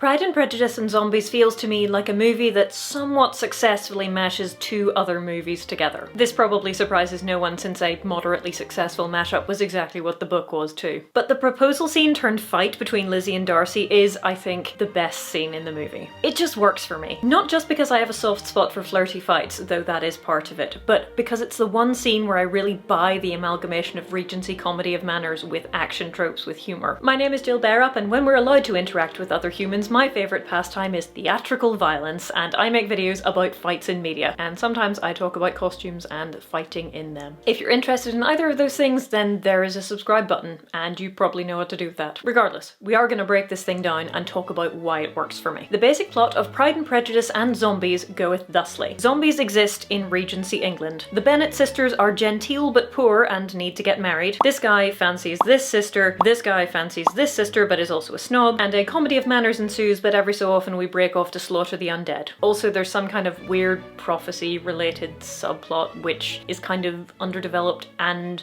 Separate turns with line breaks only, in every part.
Pride and Prejudice and Zombies feels to me like a movie that somewhat successfully meshes two other movies together. This probably surprises no one since a moderately successful mashup was exactly what the book was too. But the proposal scene turned fight between Lizzie and Darcy is, I think, the best scene in the movie. It just works for me. Not just because I have a soft spot for flirty fights, though that is part of it, but because it's the one scene where I really buy the amalgamation of Regency comedy of manners with action tropes with humour. My name is Jill Bearup, and when we're allowed to interact with other humans, my favourite pastime is theatrical violence, and I make videos about fights in media, and sometimes I talk about costumes and fighting in them. If you're interested in either of those things, then there is a subscribe button, and you probably know what to do with that. Regardless, we are going to break this thing down and talk about why it works for me. The basic plot of Pride and Prejudice and Zombies goeth thusly. Zombies exist in Regency England. The Bennet sisters are genteel but poor and need to get married. This guy fancies this sister, this guy fancies this sister but is also a snob, and a comedy of manners ensues, but every so often we break off to slaughter the undead. Also, there's some kind of weird prophecy-related subplot which is kind of underdeveloped and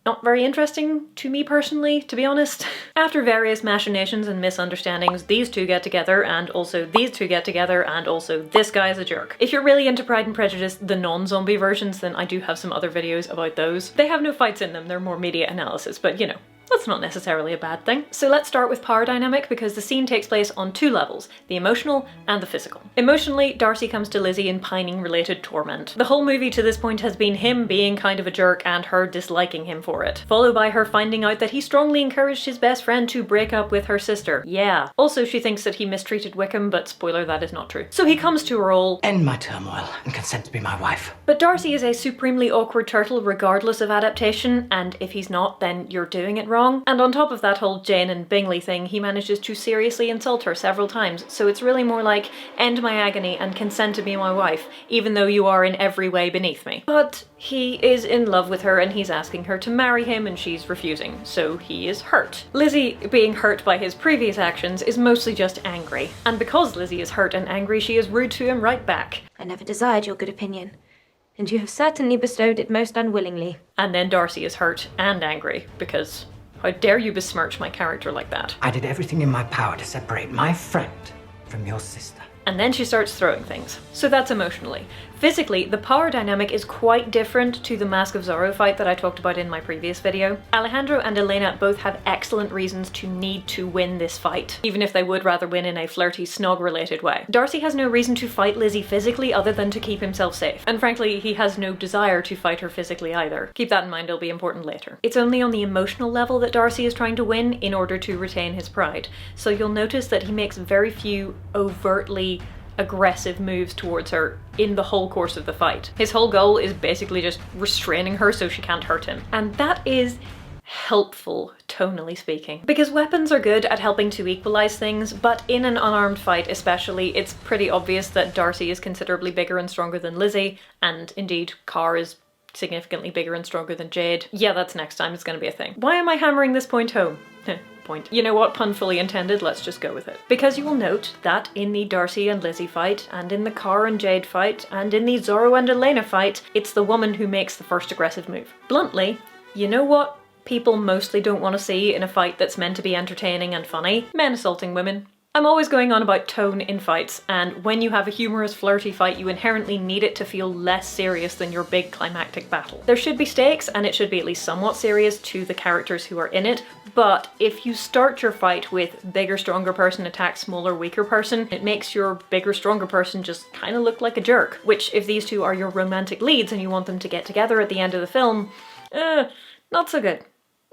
not very interesting to me personally, to be honest. After various machinations and misunderstandings, these two get together, and also these two get together, and also this guy is a jerk. If you're really into Pride and Prejudice, the non-zombie versions, then I do have some other videos about those. They have no fights in them, they're more media analysis, but you know, that's not necessarily a bad thing. So let's start with power dynamic, because the scene takes place on two levels, the emotional and the physical. Emotionally, Darcy comes to Lizzie in pining-related torment. The whole movie to this point has been him being kind of a jerk and her disliking him for it, followed by her finding out that he strongly encouraged his best friend to break up with her sister. Yeah. Also, she thinks that he mistreated Wickham, but spoiler, that is not true. So he comes to her all,
"End my turmoil and consent to be my wife."
But Darcy is a supremely awkward turtle regardless of adaptation, and if he's not, then you're doing it wrong. And on top of that whole Jane and Bingley thing, he manages to seriously insult her several times, so it's really more like, end my agony and consent to be my wife, even though you are in every way beneath me. But he is in love with her and he's asking her to marry him and she's refusing, so he is hurt. Lizzie, being hurt by his previous actions, is mostly just angry. And because Lizzie is hurt and angry, she is rude to him right back.
"I never desired your good opinion, and you have certainly bestowed it most unwillingly."
And then Darcy is hurt and angry, because how dare you besmirch my character like that?
"I did everything in my power to separate my friend from your sister."
And then she starts throwing things. So that's emotionally. Physically, the power dynamic is quite different to the Mask of Zorro fight that I talked about in my previous video. Alejandro and Elena both have excellent reasons to need to win this fight, even if they would rather win in a flirty, snog-related way. Darcy has no reason to fight Lizzie physically other than to keep himself safe. And frankly, he has no desire to fight her physically either. Keep that in mind, it'll be important later. It's only on the emotional level that Darcy is trying to win in order to retain his pride. So you'll notice that he makes very few overtly aggressive moves towards her in the whole course of the fight. His whole goal is basically just restraining her so she can't hurt him. And that is helpful, tonally speaking. Because weapons are good at helping to equalize things, but in an unarmed fight especially, it's pretty obvious that Darcy is considerably bigger and stronger than Lizzie, and indeed, Carr is significantly bigger and stronger than Jade. Yeah, that's next time, it's gonna be a thing. Why am I hammering this point home? Point. You know what, pun fully intended, let's just go with it. Because you will note that in the Darcy and Lizzie fight, and in the Carr and Jade fight, and in the Zorro and Elena fight, it's the woman who makes the first aggressive move. Bluntly, you know what people mostly don't want to see in a fight that's meant to be entertaining and funny? Men assaulting women. I'm always going on about tone in fights, and when you have a humorous, flirty fight, you inherently need it to feel less serious than your big climactic battle. There should be stakes, and it should be at least somewhat serious to the characters who are in it, but if you start your fight with bigger, stronger person attacks smaller, weaker person, it makes your bigger, stronger person just kind of look like a jerk, which if these two are your romantic leads and you want them to get together at the end of the film, not so good.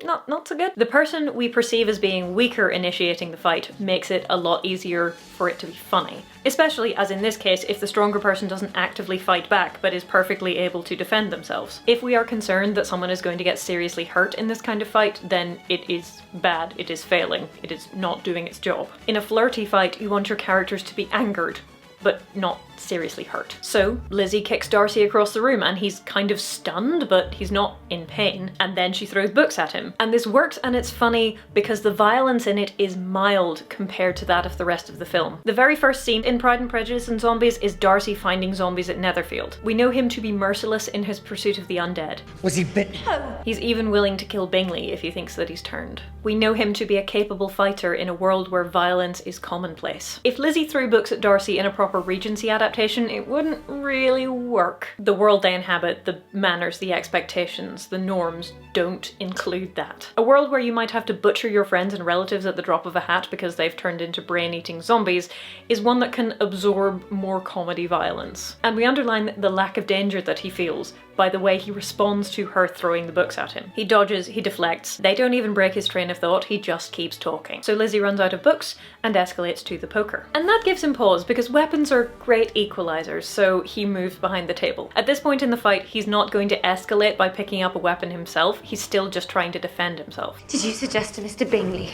Not so good. The person we perceive as being weaker initiating the fight makes it a lot easier for it to be funny. Especially, as in this case, if the stronger person doesn't actively fight back but is perfectly able to defend themselves. If we are concerned that someone is going to get seriously hurt in this kind of fight, then it is bad, it is failing, it is not doing its job. In a flirty fight, you want your characters to be angered, but not seriously hurt. So Lizzie kicks Darcy across the room and he's kind of stunned, but he's not in pain. And then she throws books at him. And this works, and it's funny because the violence in it is mild compared to that of the rest of the film. The very first scene in Pride and Prejudice and Zombies is Darcy finding zombies at Netherfield. We know him to be merciless in his pursuit of the undead.
Was he bitten?
He's even willing to kill Bingley if he thinks that he's turned. We know him to be a capable fighter in a world where violence is commonplace. If Lizzie threw books at Darcy in a proper Regency adaptation, it wouldn't really work. The world they inhabit, the manners, the expectations, the norms don't include that. A world where you might have to butcher your friends and relatives at the drop of a hat because they've turned into brain-eating zombies is one that can absorb more comedy violence. And we underline the lack of danger that he feels by the way he responds to her throwing the books at him. He dodges, he deflects, they don't even break his train of thought, he just keeps talking. So Lizzie runs out of books and escalates to the poker. And that gives him pause because weapons are great equalizers, so he moves behind the table. At this point in the fight, he's not going to escalate by picking up a weapon himself, he's still just trying to defend himself.
Did you suggest to Mr. Bingley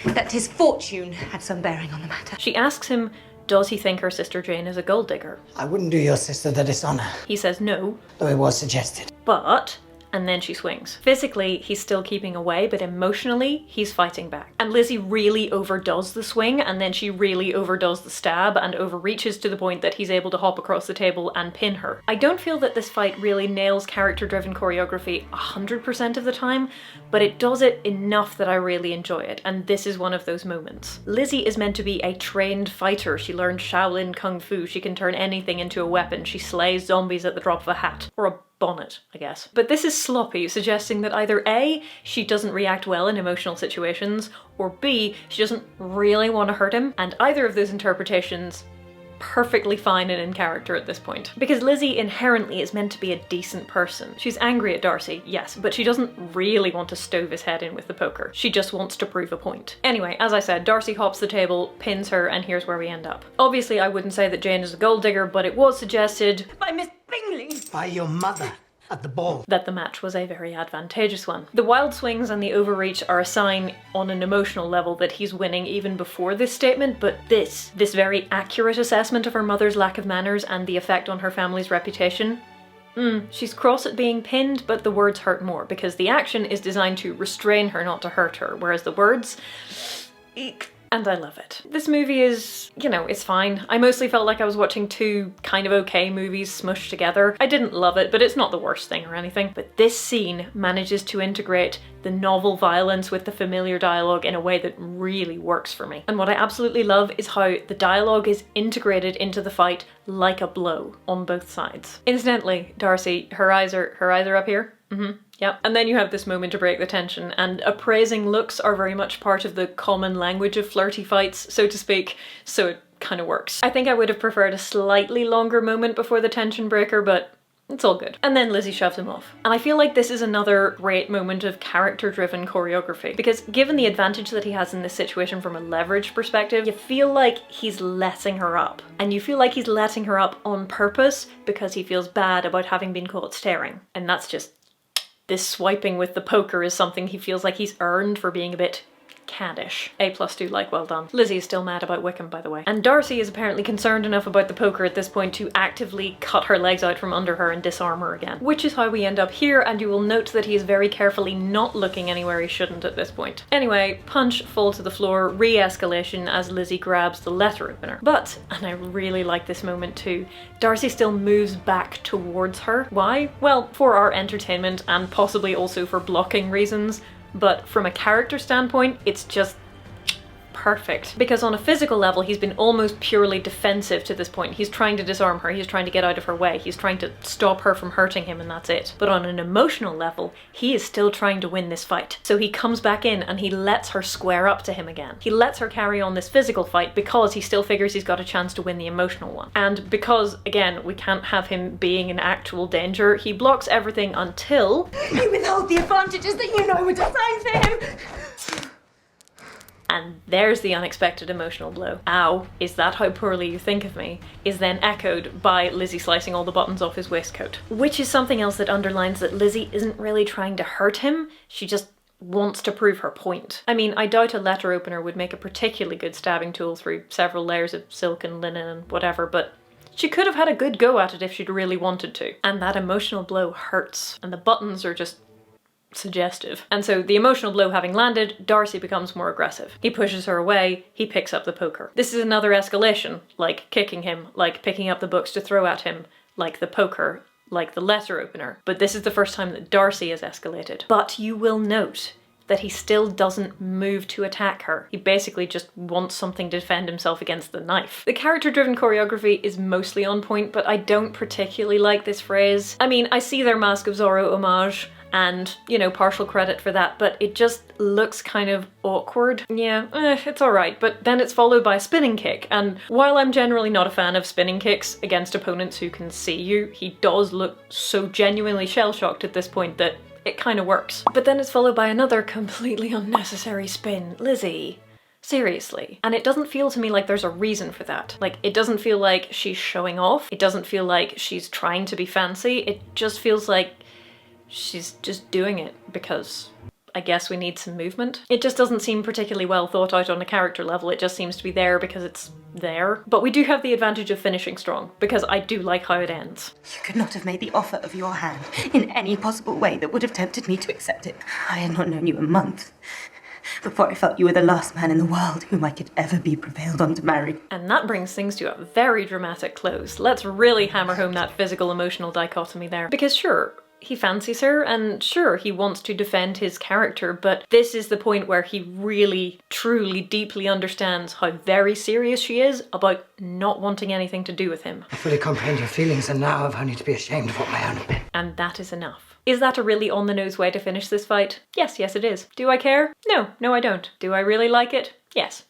that his fortune had some bearing on the matter?
She asks him, does he think her sister Jane is a gold digger?
I wouldn't do your sister the dishonor,
He says no,
though it was suggested.
but... and then she swings. Physically, he's still keeping away, but emotionally, he's fighting back. And Lizzie really overdoes the swing, and then she really overdoes the stab and overreaches to the point that he's able to hop across the table and pin her. I don't feel that this fight really nails character-driven choreography 100% of the time, but it does it enough that I really enjoy it, and this is one of those moments. Lizzie is meant to be a trained fighter. She learned Shaolin Kung Fu. She can turn anything into a weapon. She slays zombies at the drop of a hat. Or a bonnet, I guess. But this is sloppy, suggesting that either A, she doesn't react well in emotional situations, or B, she doesn't really want to hurt him, and either of those interpretations perfectly fine and in character at this point. Because Lizzie inherently is meant to be a decent person. She's angry at Darcy, yes, but she doesn't really want to stove his head in with the poker. She just wants to prove a point. Anyway, as I said, Darcy hops the table, pins her, and here's where we end up. Obviously, I wouldn't say that Jane is a gold digger, but it was suggested
By Miss Bingley!
By your mother at the ball.
that the match was a very advantageous one. The wild swings and the overreach are a sign on an emotional level that he's winning even before this statement, but this very accurate assessment of her mother's lack of manners and the effect on her family's reputation, she's cross at being pinned, but the words hurt more because the action is designed to restrain her, not to hurt her, whereas the words, eek. And I love it. This movie is, you know, it's fine. I mostly felt like I was watching two kind of okay movies smushed together. I didn't love it, but it's not the worst thing or anything. But this scene manages to integrate the novel violence with the familiar dialogue in a way that really works for me. And what I absolutely love is how the dialogue is integrated into the fight like a blow on both sides. Incidentally, Darcy, her eyes are up here. Yep. And then you have this moment to break the tension, and appraising looks are very much part of the common language of flirty fights, so to speak, so it kind of works. I think I would have preferred a slightly longer moment before the tension breaker, but it's all good. And then Lizzie shoves him off. And I feel like this is another great moment of character-driven choreography, because given the advantage that he has in this situation from a leverage perspective, you feel like he's letting her up. And you feel like he's letting her up on purpose because he feels bad about having been caught staring. And that's just... this swiping with the poker is something he feels like he's earned for being a bit caddish. A+2 like, well done. Lizzie is still mad about Wickham, by the way. And Darcy is apparently concerned enough about the poker at this point to actively cut her legs out from under her and disarm her again. Which is how we end up here, and you will note that he is very carefully not looking anywhere he shouldn't at this point. Anyway, punch, fall to the floor, re-escalation as Lizzie grabs the letter opener. But, and I really like this moment too, Darcy still moves back towards her. Why? Well, for our entertainment and possibly also for blocking reasons. But from a character standpoint, it's just perfect. Because on a physical level, he's been almost purely defensive to this point. He's trying to disarm her, he's trying to get out of her way, he's trying to stop her from hurting him, and that's it. But on an emotional level, he is still trying to win this fight. So he comes back in and he lets her square up to him again. He lets her carry on this physical fight because he still figures he's got a chance to win the emotional one. And because, again, we can't have him being in actual danger, he blocks everything until...
You withhold the advantages that you know were designed for him!
And there's the unexpected emotional blow. Ow, is that how poorly you think of me? Is then echoed by Lizzie slicing all the buttons off his waistcoat. Which is something else that underlines that Lizzie isn't really trying to hurt him, she just wants to prove her point. I mean, I doubt a letter opener would make a particularly good stabbing tool through several layers of silk and linen and whatever, but She could have had a good go at it if she'd really wanted to. And that emotional blow hurts, and the buttons are just suggestive. And so the emotional blow having landed, Darcy becomes more aggressive. He pushes her away, he picks up the poker. This is another escalation, like kicking him, like picking up the books to throw at him, like the poker, like the letter opener. But this is the first time that Darcy has escalated. But you will note that he still doesn't move to attack her. He basically just wants something to defend himself against the knife. The character-driven choreography is mostly on point, but I don't particularly like this phrase. I mean, I see their Mask of Zorro homage, and, you know, partial credit for that, but it just looks kind of awkward. Yeah, it's alright, but then it's followed by a spinning kick, and while I'm generally not a fan of spinning kicks against opponents who can see you, he does look so genuinely shell-shocked at this point that it kind of works. But then it's followed by another completely unnecessary spin. Lizzie. Seriously. And it doesn't feel to me like there's a reason for that. Like, it doesn't feel like she's showing off. It doesn't feel like she's trying to be fancy. It just feels like she's just doing it because I guess we need some movement. It just doesn't seem particularly well thought out on a character level. It just seems to be there because it's there. But we do have the advantage of finishing strong, because I do like how it ends.
You could not have made the offer of your hand in any possible way that would have tempted me to accept it. I had not known you a month before I felt you were the last man in the world whom I could ever be prevailed on to marry.
And that brings things to a very dramatic close. Let's really hammer home that physical-emotional dichotomy there. Because sure, he fancies her, and sure, he wants to defend his character, but this is the point where he really, truly, deeply understands how very serious she is about not wanting anything to do with him.
I fully comprehend your feelings, and now I've only to be ashamed of what my own have been.
And that is enough. Is that a really on-the-nose way to finish this fight? Yes, yes it is. Do I care? No, no I don't. Do I really like it? Yes.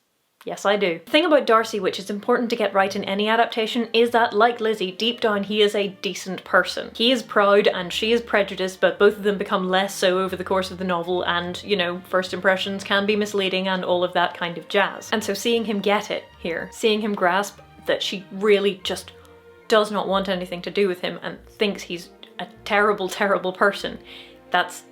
Yes, I do. The thing about Darcy, which is important to get right in any adaptation, is that, like Lizzie, deep down he is a decent person. He is proud and she is prejudiced, but both of them become less so over the course of the novel, and, you know, first impressions can be misleading and all of that kind of jazz. And so seeing him get it here, seeing him grasp that she really just does not want anything to do with him and thinks he's a terrible, terrible person, that's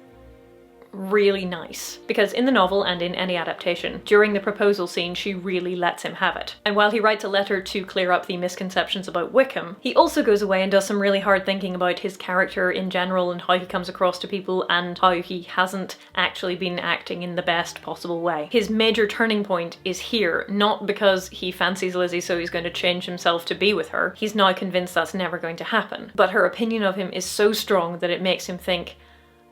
really nice. Because in the novel and in any adaptation, during the proposal scene she really lets him have it. And while he writes a letter to clear up the misconceptions about Wickham, he also goes away and does some really hard thinking about his character in general and how he comes across to people and how he hasn't actually been acting in the best possible way. His major turning point is here, not because he fancies Lizzie so he's going to change himself to be with her. He's now convinced that's never going to happen. But her opinion of him is so strong that it makes him think,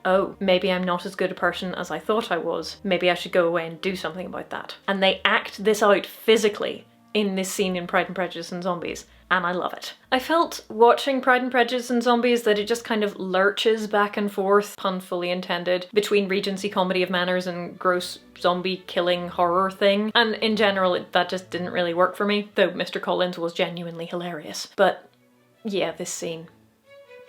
oh, maybe I'm not as good a person as I thought I was. Maybe I should go away and do something about that. And they act this out physically in this scene in Pride and Prejudice and Zombies, and I love it. I felt watching Pride and Prejudice and Zombies that it just kind of lurches back and forth, pun fully intended, between Regency comedy of manners and gross zombie killing horror thing. And in general, that just didn't really work for me, though Mr. Collins was genuinely hilarious. But yeah, this scene,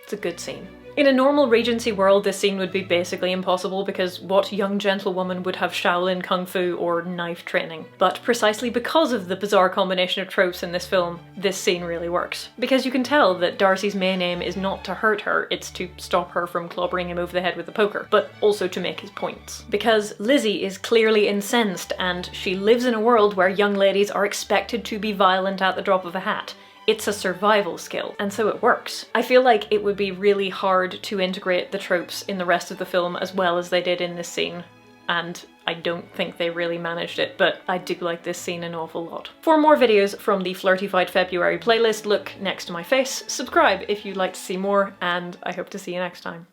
it's a good scene. In a normal Regency world, this scene would be basically impossible because what young gentlewoman would have Shaolin Kung Fu or knife training? But precisely because of the bizarre combination of tropes in this film, this scene really works. Because you can tell that Darcy's main aim is not to hurt her, it's to stop her from clobbering him over the head with the poker, but also to make his points. Because Lizzie is clearly incensed and she lives in a world where young ladies are expected to be violent at the drop of a hat. It's a survival skill, and so it works. I feel like it would be really hard to integrate the tropes in the rest of the film as well as they did in this scene, and I don't think they really managed it, but I do like this scene an awful lot. For more videos from the Flirtified February playlist, look next to my face, subscribe if you'd like to see more, and I hope to see you next time.